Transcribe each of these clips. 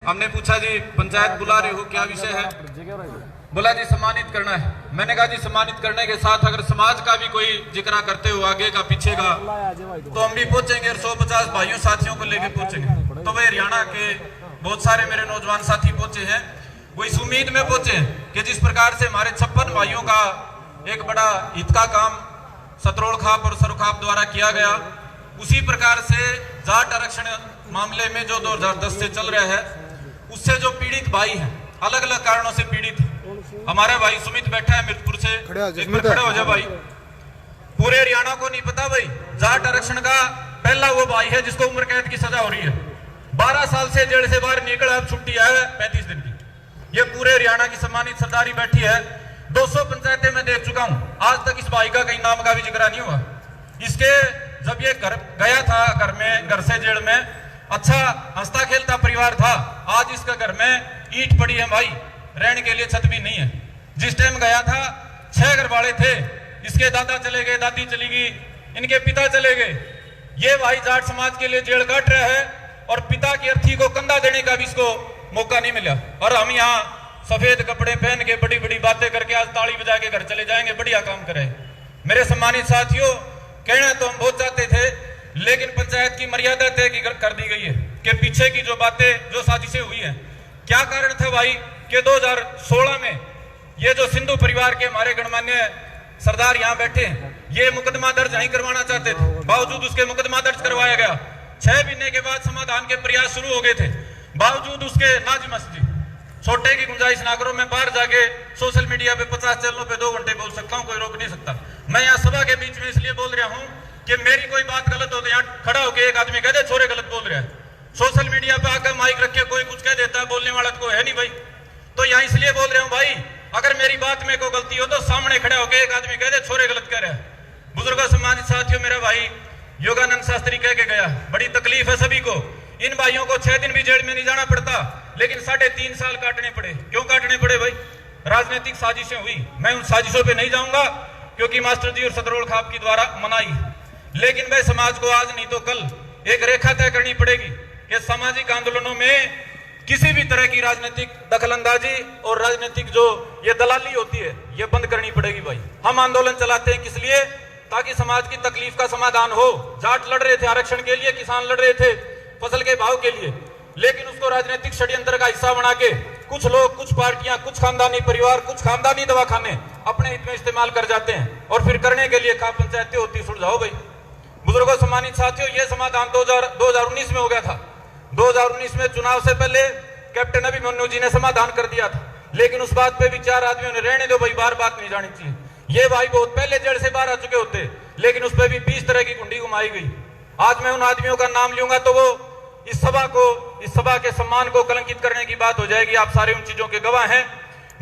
हमने पूछा जी पंचायत बुला रही हो, क्या विषय है? बोला जी सम्मानित करना है। मैंने कहा जी सम्मानित करने के साथ अगर समाज का भी कोई जिक्र करते हो आगे का पीछे का तो हम भी पहुंचेंगे और 150 भाइयों साथियों को लेकर पहुंचेंगे। तो भाई हरियाणा के बहुत सारे मेरे नौजवान साथी पहुंचे हैं, वो इस उम्मीद में पहुंचे हैं कि जिस प्रकार से हमारे 56 भाइयों का एक बड़ा हित का काम सतरोड़ खाप और सरुखाप द्वारा किया गया, उसी प्रकार से जाट आरक्षण मामले में जो 2010 से चल रहा है उससे जो पीड़ित भाई हैं, अलग अलग कारणों से पीड़ित है। हमारा भाई सुमित बैठा है मिर्चपुर से, एक बार खड़े हो जाए भाई। पूरे हरियाणा को नहीं पता भाई जाट आरक्षण का पहला वो भाई है जिसको उम्र कैद की सजा हो रही है। 12 साल से जेल से बाहर निकला, अब छुट्टी है 35 दिन की। ये पूरे हरियाणा की सम्मानित सरदारी बैठी है। 200 पंचायतें मैं देख चुका हूं, आज तक इस भाई का कहीं नाम का भी जिक्र नहीं हुआ। इसके जब ये घर गया था घर से जेल में, अच्छा हंसता खेलता परिवार था। आज इसका घर में ईंट पड़ी है भाई, रहने के लिए छत भी नहीं है। जिस टाइम गया था 6 घर वाले थे, इसके दादा चले गए, दादी चली गई, इनके पिता चले गए। ये भाई जाट समाज के लिए जेल काट रहा है और पिता की अर्थी को कंधा देने का भी इसको मौका नहीं मिला। और हम यहाँ सफेद कपड़े पहन के बड़ी बड़ी बातें करके आज ताली बजा के घर चले जाएंगे, बढ़िया काम करें। मेरे सम्मानित साथियों, कहना तो हम बहुत चाहते थे, लेकिन पंचायत की मर्यादा तय कर दी गई है कि पीछे की जो बातें जो साजिशें हुई हैं। क्या कारण था भाई कि 2016 में ये जो सिंधु परिवार के हमारे गणमान्य सरदार यहाँ बैठे हैं, ये मुकदमा दर्ज नहीं करवाना चाहते थे, बावजूद उसके मुकदमा दर्ज करवाया गया। 6 महीने के बाद समाधान के प्रयास शुरू हो गए थे, बावजूद उसके नाज मस्जिद छोटे की गुंजाइश ना करो। मैं बाहर जाके सोशल मीडिया पे 50 चैनलों पे 2 घंटे बोल सकता हूँ, कोई रोक नहीं सकता। मैं यहाँ सभा के बीच में इसलिए बोल रहा हूँ कि मेरी कोई बात गलत हो तो यहाँ खड़ा होकर एक आदमी कह दे छोरे गलत बोल रहा है। सोशल मीडिया पे आकर माइक रख के कोई कुछ कह देता है, बोलने वाला तो है नहीं भाई। तो यहाँ इसलिए बोल रहा हूँ भाई, अगर मेरी बात में कोई गलती हो तो सामने खड़े होकर एक आदमी कह दे छोरे गलत कह रहा है। बुजुर्गों सम्मानित साथियों, मेरा भाई योगानंद शास्त्री कह के गया, बड़ी तकलीफ है सभी को। इन भाइयों को 6 दिन भी जेल में नहीं जाना पड़ता, लेकिन 3.5 साल काटने पड़े। क्यों काटने पड़े भाई? राजनीतिक साजिशें हुई। मैं उन साजिशों पे नहीं जाऊंगा क्योंकि मास्टर जी और सतरोड़ खाप की द्वारा मनाई। लेकिन मैं समाज को आज नहीं तो कल एक रेखा तय करनी पड़ेगी कि सामाजिक आंदोलनों में किसी भी तरह की राजनीतिक दखलंदाजी और राजनीतिक जो ये दलाली होती है ये बंद करनी पड़ेगी भाई। हम आंदोलन चलाते हैं किस लिए? ताकि समाज की तकलीफ का समाधान हो। जाट लड़ रहे थे आरक्षण के लिए, किसान लड़ रहे थे फसल के भाव के लिए, लेकिन उसको राजनीतिक षड्यंत्र का हिस्सा बना के कुछ लोग, कुछ पार्टियां, कुछ खानदानी परिवार, कुछ खानदानी दवाखाने अपने हित में इस्तेमाल कर जाते हैं और फिर करने के लिए खा पंचायतें होती सुलझाओ भाई। बुजुर्गों सम्मानित साथियों, यह समाधान 2019 में हो गया था। 2019 में चुनाव से पहले कैप्टन अभिमन्यु जी ने समाधान कर दिया था, लेकिन उस बात पे भी 4 आदमियों ने रहने दो भाई, बार बात नहीं जानी चाहिए। ये भाई बहुत पहले जेल से बाहर आ चुके होते, लेकिन उस पर भी 20 तरह की कुंडी घुमाई गई। आज मैं उन आदमियों का नाम लूंगा तो वो इस सभा के सम्मान को कलंकित करने की बात हो जाएगी। आप सारे उन चीजों के गवाह हैं।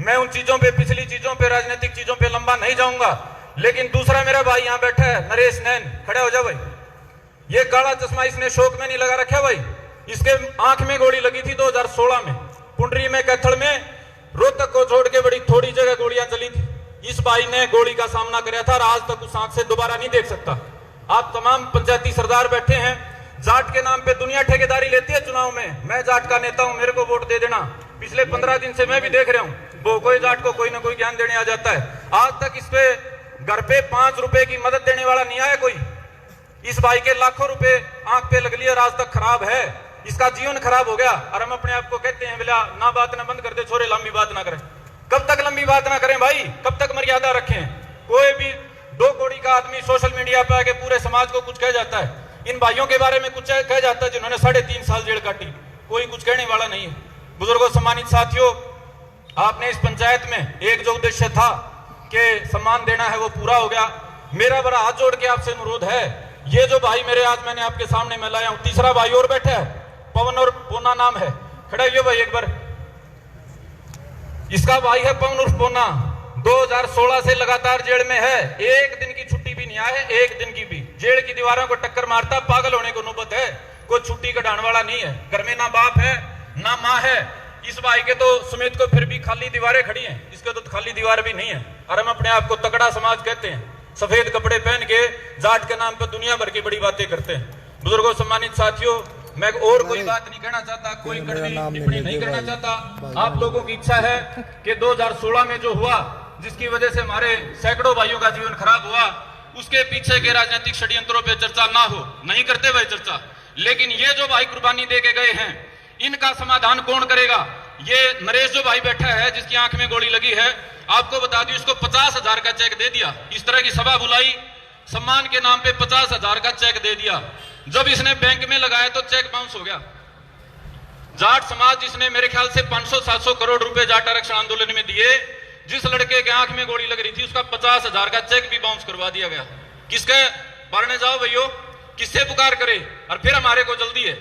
मैं उन चीजों पे, पिछली चीजों पे, राजनीतिक चीजों पे लंबा नहीं जाऊंगा। लेकिन दूसरा मेरा भाई यहाँ बैठा है, नरेश नैन, खड़े हो जाओ भाई। ये काला चश्मा इसने शौक में नहीं लगा रखा भाई, इसके आंख में गोली लगी थी 2016 में, पुंडरी में, कैथल में, रोहतक को छोड़ के बड़ी थोड़ी जगह गोलियां चली थी। इस भाई ने गोली का सामना कराया था और आज तक उस आंख से दोबारा नहीं देख सकता। आप तमाम पंचायती सरदार बैठे हैं, जाट के नाम पे दुनिया ठेकेदारी लेती है चुनाव में। मैं जाट का नेता हूं, मेरे को वोट दे देना। पिछले 15 दिन से मैं भी देख रहा हूं, वो कोई जाट को कोई ना कोई ज्ञान देने आ जाता है। आज तक इस पे घर पे 5 रुपए की मदद देने वाला नहीं आया कोई। इस भाई के लाखों रुपए आंख पे लग लिए और आज तक खराब है, इसका जीवन खराब हो गया। और हम अपने आप को कहते हैं बोला ना बात ना बंद कर दे छोरे, लंबी बात ना करें। कब तक लंबी बात ना करें भाई? कब तक मर्यादा रखें? कोई भी 2 कौड़ी का आदमी सोशल मीडिया पे आके पूरे समाज को कुछ कह जाता है। इन भाइयों के बारे में कुछ कह जाता है जिन्होंने 3.5 साल जेल काटी, कोई कुछ कहने वाला नहीं है। बुजुर्गों सम्मानित साथियों, आपने इस पंचायत में एक जो उद्देश्य था कि सम्मान देना है वो पूरा हो गया। मेरा बड़ा हाथ जोड़ के आपसे अनुरोध है, ये जो भाई मेरे आज मैंने आपके सामने में लाया हूं, तीसरा भाई और बैठा है, पवन और पोना नाम है, खड़ा हुए भाई एक बार। इसका भाई है पवन उर्फ पोना, 2016 से लगातार जेल में है, एक दिन की छुट्टी भी नहीं आया है, एक दिन की भी। जेल की दीवारों को टक्कर मारता, पागल होने को नौबत है, कोई छुट्टी कटाने वाला नहीं है। घर में ना बाप है ना माँ है। इस भाई के तो सुमित को फिर भी खाली दीवारें खड़ी हैं, इसके तो खाली दीवार भी नहीं है। और हम अपने आप को तगड़ा समाज कहते हैं, सफेद कपड़े पहन के जाट के नाम पर दुनिया भर की बड़ी बातें करते हैं। बुजुर्गों सम्मानित साथियों, मैं और कोई बात नहीं कहना चाहता, कोई कड़वी टिप्पणी नहीं करना चाहता। आप लोगों की इच्छा है कि 2016 में जो हुआ, जिसकी वजह से हमारे सैकड़ों भाइयों का जीवन खराब हुआ, उसके पीछे के राजनीतिक षड्यंत्रों पे चर्चा ना हो, नहीं करते भाई चर्चा। लेकिन ये जो भाई कुर्बानी दे के गए हैं, इनका समाधान कौन करेगा? ये नरेश जो भाई बैठा है, जिसकी आंख में गोली लगी है, आपको बता दी, उसको 50,000 का चेक दे दिया। इस तरह की सभा बुलाई, सम्मान के नाम पे 50,000 का चेक दे दिया। जब इसने बैंक में लगाया तो चेक बाउंस हो गया। जाट समाज जिसने मेरे ख्याल से 500-700 करोड़ रुपए जाट आरक्षण आंदोलन में दिए, जिस लड़के के आंख में गोली लग रही थी, उसका 50,000 का चेक भी बाउंस करवा दिया गया। किसके बारने जाओ भैयो, किससे पुकार करे? और फिर हमारे को जल्दी है,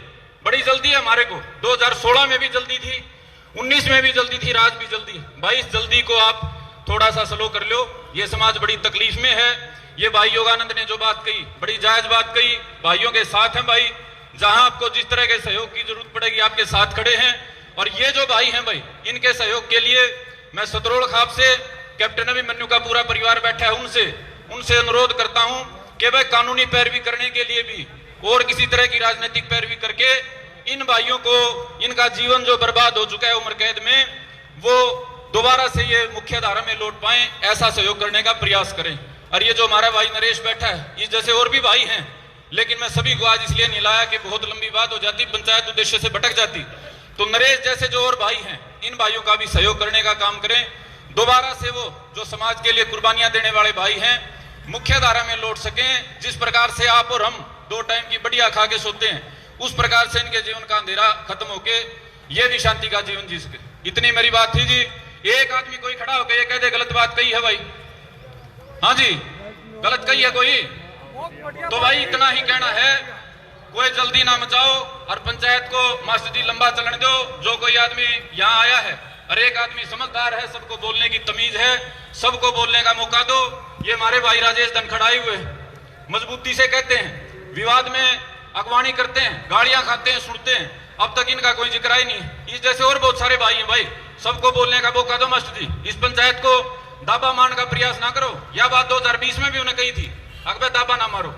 बड़ी जल्दी है हमारे को। 2016 में भी जल्दी थी, 19 में भी जल्दी थी, आज भी जल्दी है। भाई इस जल्दी को आप थोड़ा सा स्लो कर लो। ये समाज बड़ी तकलीफ में है। ये भाई योगानंद ने जो बात कही, बड़ी जायज बात कही। भाइयों के साथ हैं भाई, जहां आपको जिस तरह के सहयोग की जरूरत पड़ेगी, आपके साथ खड़े हैं। और ये जो भाई हैं भाई, इनके सहयोग के लिए मैं सतरोड़ खाप से, कैप्टन अभिमन्यु का पूरा परिवार बैठा है, उनसे अनुरोध करता हूं कि भाई कानूनी पैरवी करने के लिए भी और किसी तरह की राजनीतिक पैरवी करके इन भाइयों को, इनका जीवन जो बर्बाद हो चुका है उम्र कैद में, वो दोबारा से ये मुख्य धारा में लौट पाए, ऐसा सहयोग करने का प्रयास करें। और ये जो हमारा भाई नरेश बैठा है, इस जैसे और भी भाई हैं, लेकिन मैं सभी को आज इसलिए नहीं लाया कि बहुत लंबी बात हो जाती, पंचायत उद्देश्य से भटक जाती। तो नरेश जैसे जो और भाई हैं, इन भाइयों का भी सहयोग करने का काम करें। दोबारा से वो जो समाज के लिए कुर्बानियां देने वाले भाई हैं, मुख्य धारा में लौट सकें। जिस प्रकार से आप और हम 2 टाइम की बढ़िया खा के सोते हैं, उस प्रकार से इनके जीवन का अंधेरा खत्म होके ये भी शांति का जीवन जी सके। इतनी मेरी बात थी जी। एक आदमी कोई खड़ा होकर ये कह दे गलत बात कही है भाई, हाँ जी गलत कही है कोई, तो भाई इतना ही कहना है, कोई जल्दी ना मचाओ और पंचायत को मास्टर जी लंबा चलने दो। जो कोई आदमी यहाँ आया है, और एक आदमी समझदार है, सबको बोलने की तमीज है, सबको बोलने का मौका दो। ये हमारे भाई राजेश धनखड़ाई हुए मजबूती से कहते हैं, विवाद में अगवानी करते हैं, गालियां खाते हैं, सुनते हैं, अब तक इनका कोई जिक्र ही नहीं। इस जैसे और बहुत सारे भाई हैं भाई, सबको बोलने का मौका दो मास्टर जी। इस पंचायत को दाबा मारने का प्रयास ना करो। यह बात 2020 में भी उन्हें कही थी, अगर दाबा ना मारो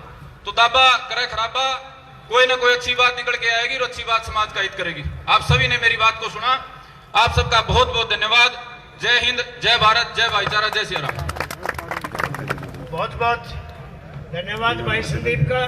तो दाबा करे खराबा, कोई ना कोई अच्छी बात निकल के आएगी और अच्छी बात समाज का हित करेगी। आप सभी ने मेरी बात को सुना, आप सबका बहुत बहुत धन्यवाद। जय हिंद, जय भारत, जय भाईचारा, जय सिया राम। बहुत बहुत धन्यवाद भाई संदीप का।